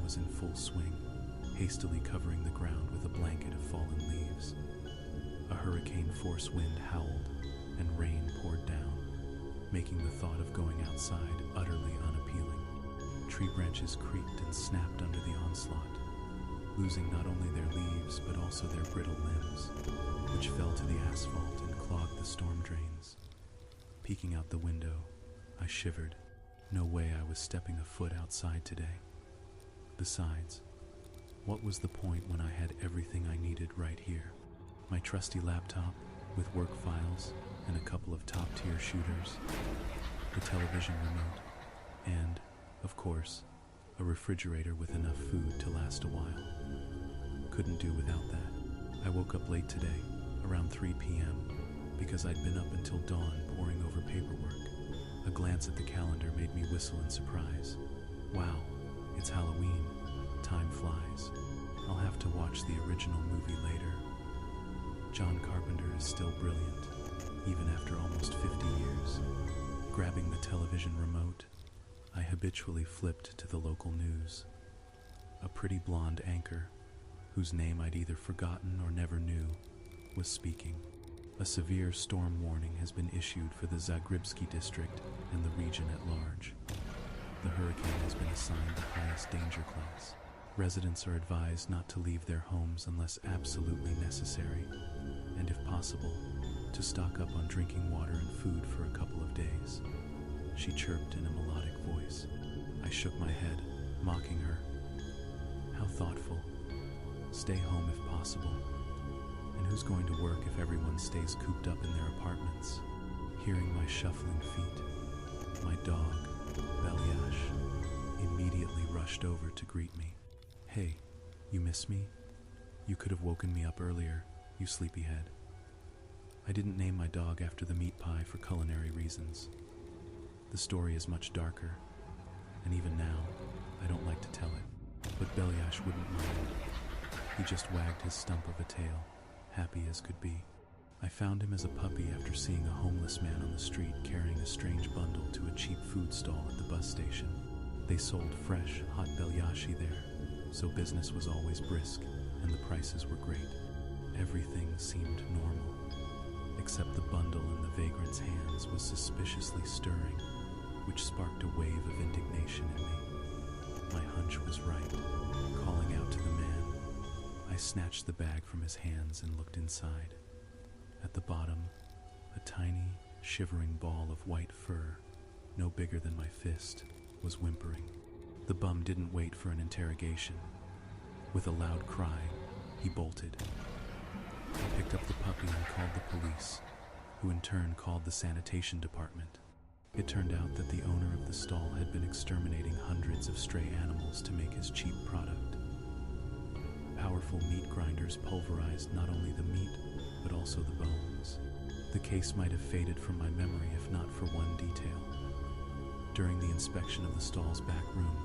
was in full swing, hastily covering the ground with a blanket of fallen leaves. A hurricane-force wind howled, and rain poured down, making the thought of going outside utterly unappealing. Tree branches creaked and snapped under the onslaught, losing not only their leaves but also their brittle limbs, which fell to the asphalt and clogged the storm drains. Peeking out the window, I shivered. No way I was stepping a foot outside today. Besides, what was the point when I had everything I needed right here? My trusty laptop with work files and a couple of top-tier shooters, the television remote, and, of course, a refrigerator with enough food to last a while. Couldn't do without that. I woke up late today, around 3 p.m., because I'd been up until dawn poring over paperwork. A glance at the calendar made me whistle in surprise. Wow, it's Halloween. Time flies. I'll have to watch the original movie later. John Carpenter is still brilliant, even after almost 50 years. Grabbing the television remote, I habitually flipped to the local news. A pretty blonde anchor, whose name I'd either forgotten or never knew, was speaking. A severe storm warning has been issued for the Zagrebski district and the region at large. The hurricane has been assigned the highest danger class. Residents are advised not to leave their homes unless absolutely necessary, and if possible, to stock up on drinking water and food for a couple of days. She chirped in a melodic voice. I shook my head, mocking her. How thoughtful. Stay home if possible. And who's going to work if everyone stays cooped up in their apartments? Hearing my shuffling feet, my dog, Belyash, immediately rushed over to greet me. Hey, you miss me? You could have woken me up earlier, you sleepyhead. I didn't name my dog after the meat pie for culinary reasons. The story is much darker, and even now, I don't like to tell it. But Belyash wouldn't mind. He just wagged his stump of a tail, happy as could be. I found him as a puppy after seeing a homeless man on the street carrying a strange bundle to a cheap food stall at the bus station. They sold fresh, hot Belyashi there, so business was always brisk, and the prices were great. Everything seemed normal, except the bundle in the vagrant's hands was suspiciously stirring, which sparked a wave of indignation in me. My hunch was right. Calling out to the man, I snatched the bag from his hands and looked inside. At the bottom, a tiny, shivering ball of white fur, no bigger than my fist, was whimpering. The bum didn't wait for an interrogation. With a loud cry, he bolted. I picked up the puppy and called the police, who in turn called the sanitation department. It turned out that the owner of the stall had been exterminating hundreds of stray animals to make his cheap product. Powerful meat grinders pulverized not only the meat, but also the bones. The case might have faded from my memory if not for one detail. During the inspection of the stall's back room,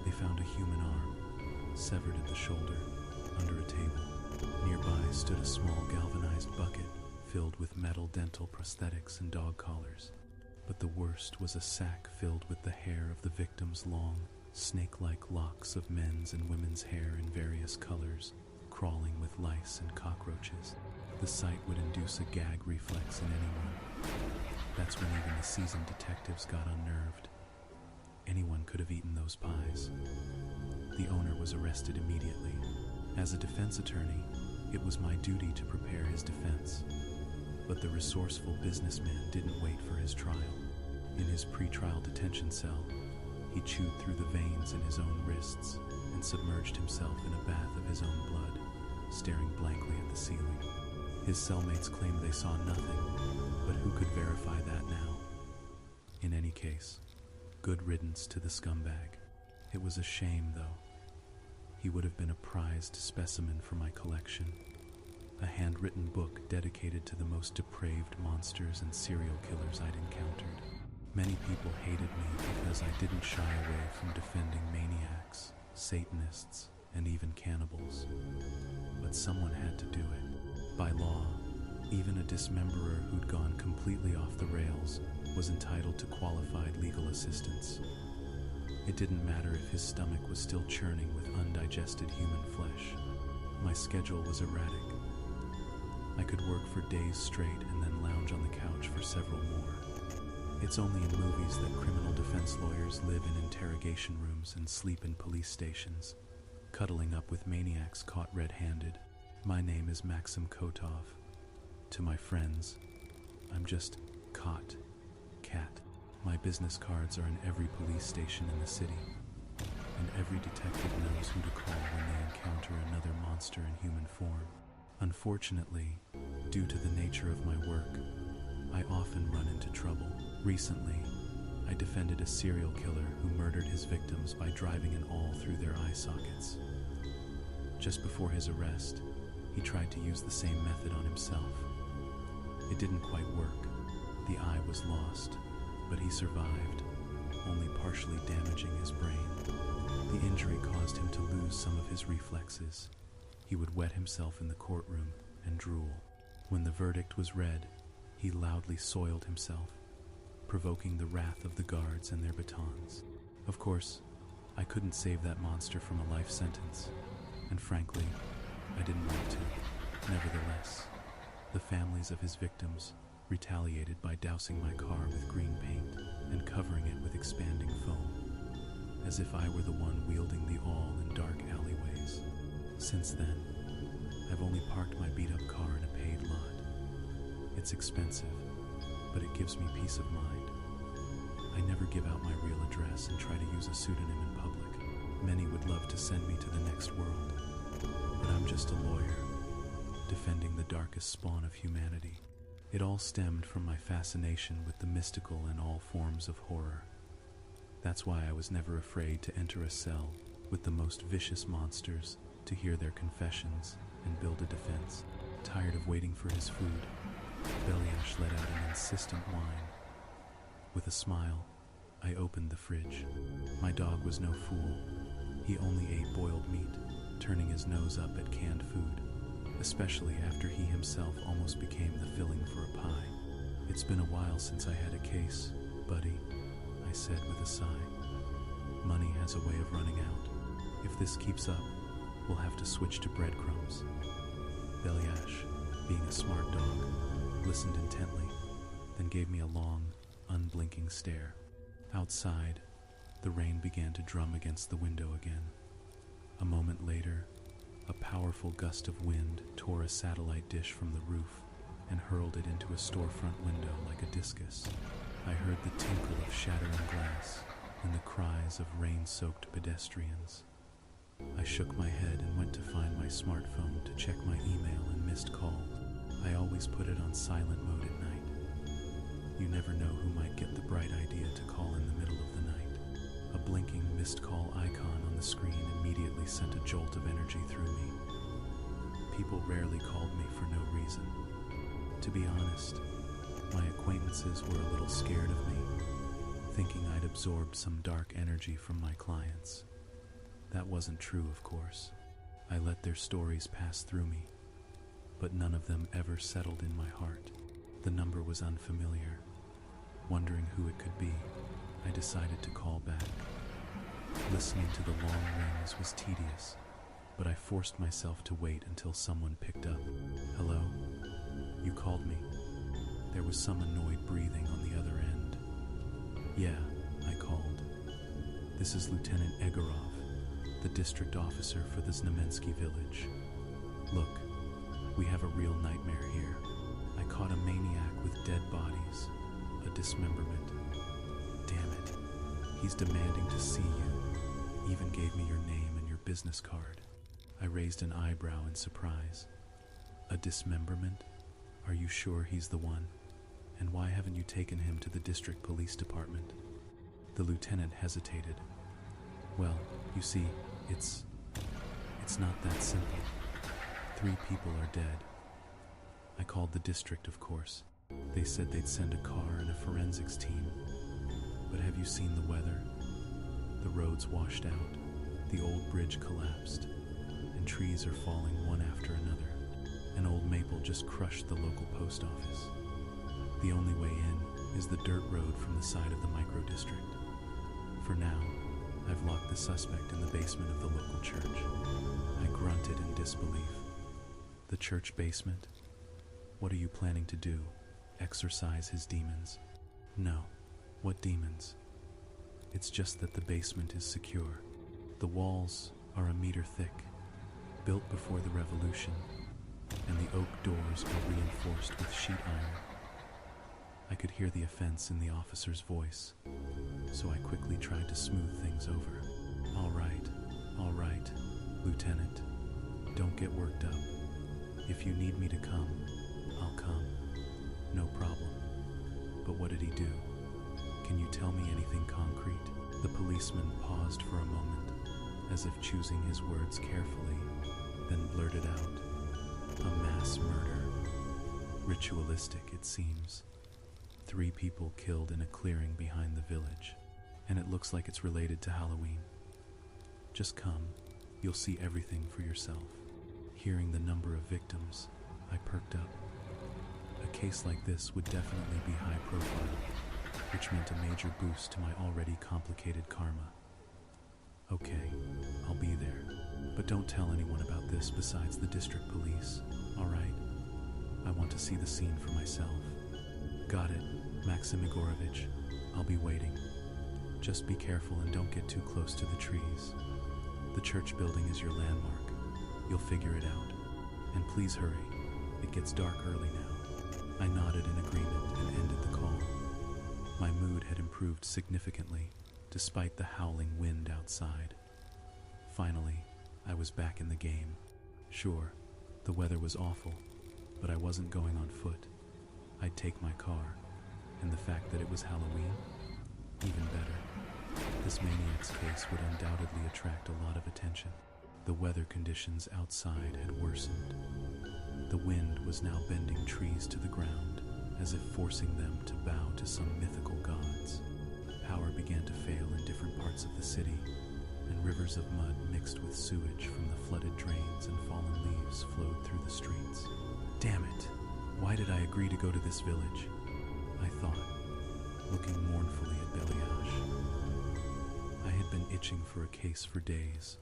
they found a human arm, severed at the shoulder, under a table. Nearby stood a small galvanized bucket filled with metal dental prosthetics and dog collars. But the worst was a sack filled with the hair of the victim's long, snake-like locks of men's and women's hair in various colors, crawling with lice and cockroaches. The sight would induce a gag reflex in anyone. That's when even the seasoned detectives got unnerved. Anyone could have eaten those pies. The owner was arrested immediately. As a defense attorney, it was my duty to prepare his defense. But the resourceful businessman didn't wait for his trial. In his pre-trial detention cell, he chewed through the veins in his own wrists and submerged himself in a bath of his own blood, staring blankly at the ceiling. His cellmates claimed they saw nothing, but who could verify that now? In any case, good riddance to the scumbag. It was a shame, though. He would have been a prized specimen for my collection. A handwritten book dedicated to the most depraved monsters and serial killers I'd encountered. Many people hated me because I didn't shy away from defending maniacs, Satanists, and even cannibals. But someone had to do it. By law, even a dismemberer who'd gone completely off the rails was entitled to qualified legal assistance. It didn't matter if his stomach was still churning with undigested human flesh. My schedule was erratic. I could work for days straight and then lounge on the couch for several more. It's only in movies that criminal defense lawyers live in interrogation rooms and sleep in police stations, cuddling up with maniacs caught red-handed. My name is Maxim Kotov. To my friends, I'm just Cot, Cat. My business cards are in every police station in the city, and every detective knows who to call when they encounter another monster in human form. Unfortunately, due to the nature of my work, I often run into trouble. Recently, I defended a serial killer who murdered his victims by driving an awl through their eye sockets. Just before his arrest, he tried to use the same method on himself. It didn't quite work. The eye was lost, but he survived, only partially damaging his brain. The injury caused him to lose some of his reflexes. He would wet himself in the courtroom and drool. When the verdict was read, he loudly soiled himself, provoking the wrath of the guards and their batons. Of course, I couldn't save that monster from a life sentence, and frankly, I didn't want to. Nevertheless, the families of his victims retaliated by dousing my car with green paint and covering it with expanding foam, as if I were the one wielding the awl in dark alleyways. Since then, I've only parked my beat-up car in a paid lot. It's expensive, but it gives me peace of mind. I never give out my real address and try to use a pseudonym in public. Many would love to send me to the next world, but I'm just a lawyer, defending the darkest spawn of humanity. It all stemmed from my fascination with the mystical and all forms of horror. That's why I was never afraid to enter a cell with the most vicious monsters to hear their confessions and build a defense. Tired of waiting for his food, Belyash let out an insistent whine. With a smile, I opened the fridge. My dog was no fool. He only ate boiled meat, turning his nose up at canned food, especially after he himself almost became the filling for a pie. It's been a while since I had a case, buddy, I said with a sigh. Money has a way of running out. If this keeps up, we'll have to switch to breadcrumbs. Belyash, being a smart dog, listened intently, then gave me a long, unblinking stare. Outside, the rain began to drum against the window again. A moment later, a powerful gust of wind tore a satellite dish from the roof and hurled it into a storefront window like a discus. I heard the tinkle of shattering glass and the cries of rain-soaked pedestrians. I shook my head and went to find my smartphone to check my email and missed calls. I always put it on silent mode at night. You never know who might get the bright idea to call in the middle of the night. A blinking missed call icon on the screen immediately sent a jolt of energy through me. People rarely called me for no reason. To be honest, my acquaintances were a little scared of me, thinking I'd absorbed some dark energy from my clients. That wasn't true, of course. I let their stories pass through me, but none of them ever settled in my heart. The number was unfamiliar. Wondering who it could be, I decided to call back. Listening to the long rings was tedious, but I forced myself to wait until someone picked up. Hello? You called me. There was some annoyed breathing on the other end. Yeah, I called. This is Lieutenant Egorov, the district officer for the Znamensky village. Look, we have a real nightmare here. I caught a maniac with dead bodies, a dismemberment. Damn it. He's demanding to see you. Even gave me your name and your business card. I raised an eyebrow in surprise. A dismemberment? Are you sure he's the one? And why haven't you taken him to the district police department? The lieutenant hesitated. Well, you see, it's not that simple. 3 people are dead. I called the district, of course. They said they'd send a car and a forensics team. But have you seen the weather? The roads washed out, the old bridge collapsed, and trees are falling one after another. An old maple just crushed the local post office. The only way in is the dirt road from the side of the micro-district. For now, I've locked the suspect in the basement of the local church. I grunted in disbelief. The church basement? What are you planning to do? Exorcise his demons? No. What demons? It's just that the basement is secure. The walls are a meter thick, built before the revolution, and the oak doors are reinforced with sheet iron. I could hear the offense in the officer's voice, so I quickly tried to smooth things over. All right, Lieutenant. Don't get worked up. If you need me to come, I'll come. No problem. But what did he do? Can you tell me anything concrete? The policeman paused for a moment, as if choosing his words carefully, then blurted out, "A mass murder. Ritualistic, it seems. 3 people killed in a clearing behind the village, and it looks like it's related to Halloween. Just come, you'll see everything for yourself." Hearing the number of victims, I perked up. A case like this would definitely be high profile, which meant a major boost to my already complicated karma. Okay, I'll be there, but don't tell anyone about this besides the district police, alright? I want to see the scene for myself. Got it, Maxim Igorovich. I'll be waiting. Just be careful and don't get too close to the trees. The church building is your landmark. You'll figure it out. And please hurry. It gets dark early now. I nodded in agreement and ended the call. My mood had improved significantly, despite the howling wind outside. Finally, I was back in the game. Sure, the weather was awful, but I wasn't going on foot. I'd take my car, and the fact that it was Halloween? Even better. This maniac's case would undoubtedly attract a lot of attention. The weather conditions outside had worsened. The wind was now bending trees to the ground, as if forcing them to bow to some mythical gods. Power began to fail in different parts of the city, and rivers of mud mixed with sewage from the flooded drains and fallen leaves flowed through the streets. Damn it! Why did I agree to go to this village? I thought, looking mournfully at Beliash. I had been itching for a case for days,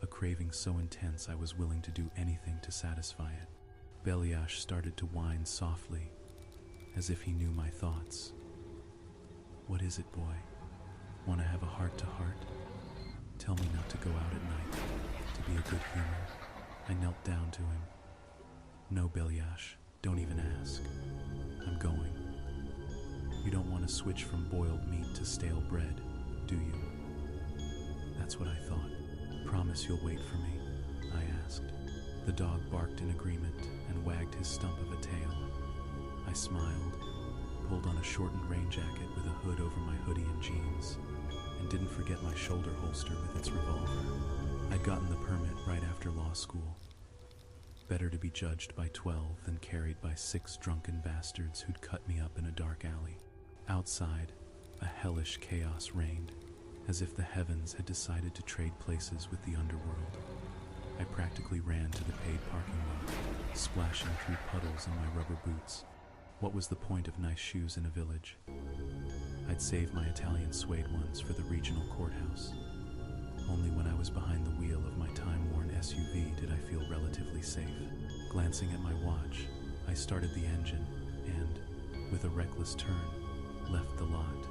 a craving so intense I was willing to do anything to satisfy it. Beliash started to whine softly, as if he knew my thoughts. "What is it, boy? Want to have a heart-to-heart? Tell me not to go out at night, to be a good human." I knelt down to him. "No, Beliash, don't even ask. I'm going." "You don't want to switch from boiled meat to stale bread, do you?" "That's what I thought. Promise you'll wait for me?" I asked. The dog barked in agreement and wagged his stump of a tail. I smiled, pulled on a shortened rain jacket with a hood over my hoodie and jeans, and didn't forget my shoulder holster with its revolver. I'd gotten the permit right after law school. Better to be judged by 12 than carried by 6 drunken bastards who'd cut me up in a dark alley. Outside, a hellish chaos reigned, as if the heavens had decided to trade places with the underworld. I practically ran to the paid parking lot, splashing through puddles in my rubber boots. What was the point of nice shoes in a village? I'd save my Italian suede ones for the regional courthouse. Only when I was behind the wheel of my time-worn SUV did I feel relatively safe. Glancing at my watch, I started the engine and, with a reckless turn, left the lot,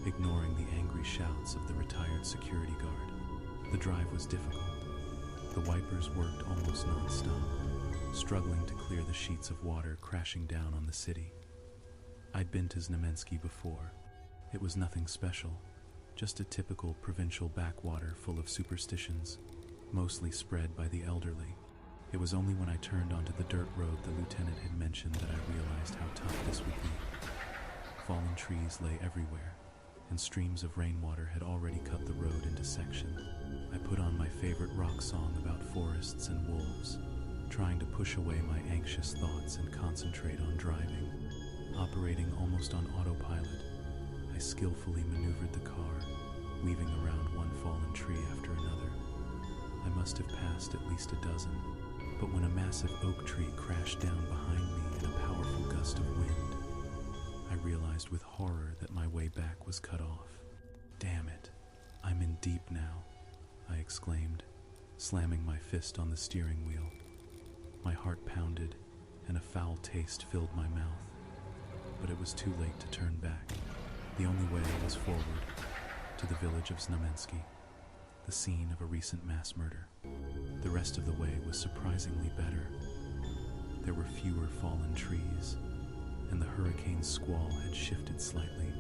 ignoring the angry shouts of the retired security guard. The drive was difficult. The wipers worked almost non-stop, struggling to clear the sheets of water crashing down on the city. I'd been to Znamensky before. It was nothing special, just a typical provincial backwater full of superstitions, mostly spread by the elderly. It was only when I turned onto the dirt road the lieutenant had mentioned that I realized how tough this would be. Fallen trees lay everywhere, and streams of rainwater had already cut the road into sections. I put on my favorite rock song about forests and wolves, trying to push away my anxious thoughts and concentrate on driving. Operating almost on autopilot, I skillfully maneuvered the car, weaving around one fallen tree after another. I must have passed at least a dozen, but when a massive oak tree crashed down behind me in a powerful gust of wind, I realized with horror that my way back was cut off. Damn it, I'm in deep now," I exclaimed, slamming my fist on the steering wheel. My heart pounded, and a foul taste filled my mouth. But it was too late to turn back. The only way was forward, to the village of Znamensky, the scene of a recent mass murder. The rest of the way was surprisingly better. There were fewer fallen trees, and the hurricane's squall had shifted slightly,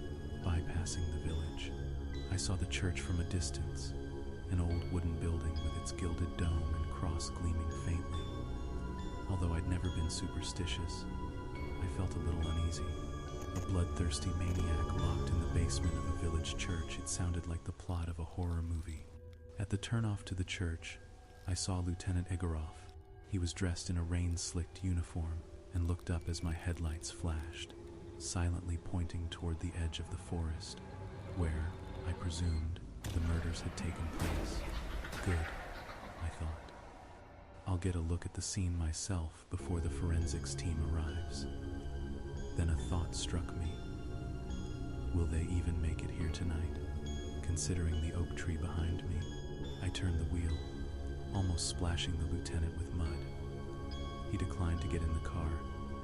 bypassing the village. I saw the church from a distance, an old wooden building with its gilded dome and cross gleaming faintly. Although I'd never been superstitious, I felt a little uneasy. A bloodthirsty maniac locked in the basement of a village church. It sounded like the plot of a horror movie. At the turnoff to the church, I saw Lieutenant Igorov. He was dressed in a rain-slicked uniform and looked up as my headlights flashed, silently pointing toward the edge of the forest, where, I presumed, the murders had taken place. Good, I thought. I'll get a look at the scene myself before the forensics team arrives. Then a thought struck me. Will they even make it here tonight? Considering the oak tree behind me, I turned the wheel, almost splashing the lieutenant with mud. He declined to get in the car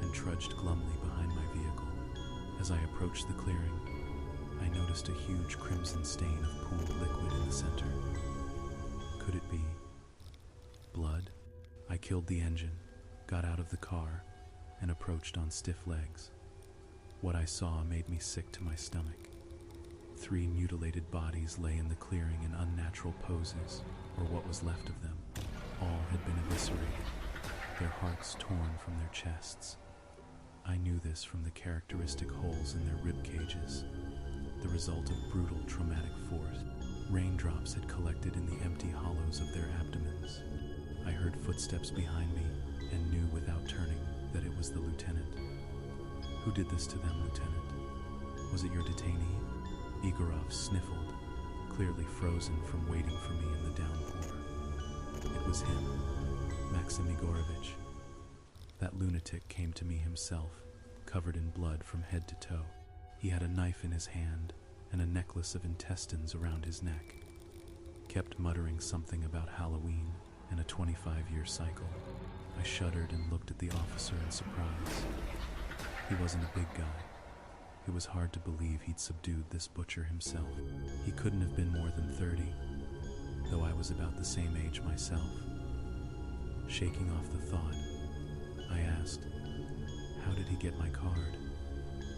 and trudged glumly behind my vehicle. As I approached the clearing, I noticed a huge crimson stain of pooled liquid in the center. Could it be blood? I killed the engine, got out of the car, and approached on stiff legs. What I saw made me sick to my stomach. 3 mutilated bodies lay in the clearing in unnatural poses, or what was left of them. All had been eviscerated, their hearts torn from their chests. I knew this from the characteristic holes in their rib cages, the result of brutal traumatic force. Raindrops had collected in the empty hollows of their abdomens. I heard footsteps behind me and knew without turning that it was the lieutenant. Who did this to them, Lieutenant? Was it your detainee? Igorov sniffled, clearly frozen from waiting for me in the downpour. It was him, Maxim Igorovich. That lunatic came to me himself, covered in blood from head to toe. He had a knife in his hand and a necklace of intestines around his neck. Kept muttering something about Halloween and a 25-year cycle. I shuddered and looked at the officer in surprise. He wasn't a big guy. It was hard to believe he'd subdued this butcher himself. He couldn't have been more than 30, though I was about the same age myself. Shaking off the thought, I asked, "How did he get my card?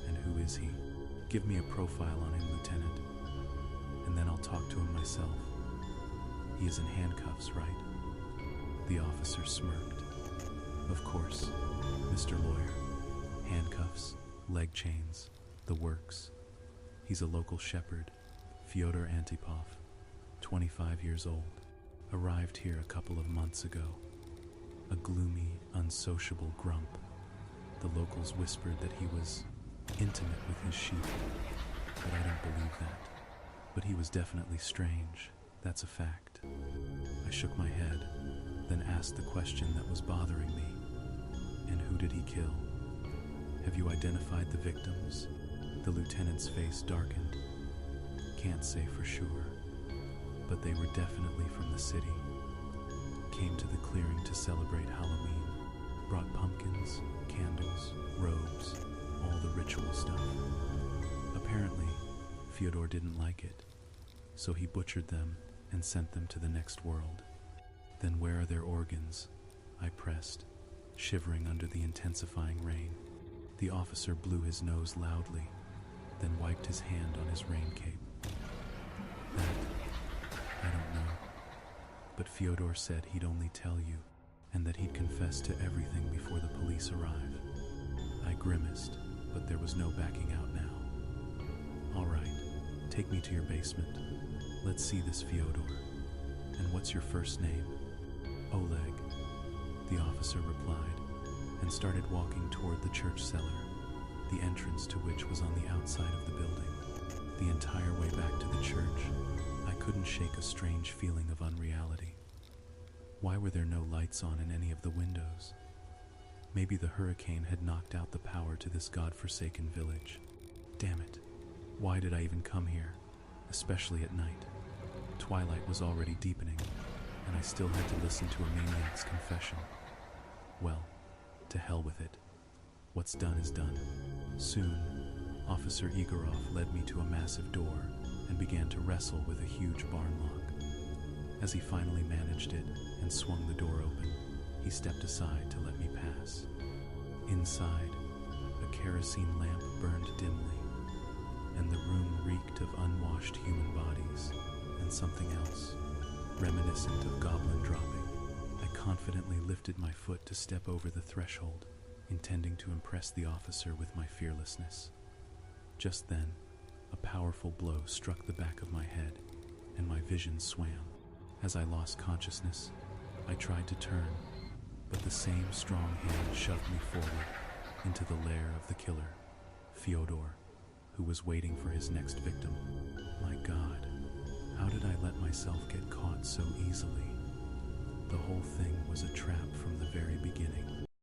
And who is he? Give me a profile on him, Lieutenant, and then I'll talk to him myself. He is in handcuffs, right?" The officer smirked. "Of course, Mr. Lawyer. Handcuffs, leg chains, the works. He's a local shepherd, Fyodor Antipov, 25 years old. Arrived here a couple of months ago. A gloomy, unsociable grump. The locals whispered that he was intimate with his sheep, but I don't believe that. But he was definitely strange, that's a fact." I shook my head, then asked the question that was bothering me. "And who did he kill? Have you identified the victims?" The lieutenant's face darkened. "Can't say for sure, but they were definitely from the city. Came to the clearing to celebrate Halloween. Brought pumpkins, candles, robes, all the ritual stuff. Apparently, Fyodor didn't like it, so he butchered them and sent them to the next world." "Then where are their organs?" I pressed, shivering under the intensifying rain. The officer blew his nose loudly, then wiped his hand on his rain cape. "That, I don't know. But Fyodor said he'd only tell you, and that he'd confess to everything before the police arrive." I grimaced, but there was no backing out now. "All right, take me to your basement. Let's see this Fyodor. And what's your first name?" "Oleg," the officer replied, and started walking toward the church cellar, the entrance to which was on the outside of the building. The entire way back to the church, I couldn't shake a strange feeling of unreality. Why were there no lights on in any of the windows? Maybe the hurricane had knocked out the power to this godforsaken village. Damn it, why did I even come here, especially at night? Twilight was already deepening, and I still had to listen to a maniac's confession. Well, to hell with it. What's done is done. Soon, Officer Igorov led me to a massive door and began to wrestle with a huge barn lock. As he finally managed it and swung the door open, he stepped aside to let me pass. Inside, a kerosene lamp burned dimly, and the room reeked of unwashed human bodies and something else, reminiscent of goblin dropping. I confidently lifted my foot to step over the threshold, intending to impress the officer with my fearlessness. Just then, a powerful blow struck the back of my head, and my vision swam. As I lost consciousness, I tried to turn, but the same strong hand shoved me forward into the lair of the killer, Fyodor, who was waiting for his next victim. My God, how did I let myself get caught so easily? The whole thing was a trap.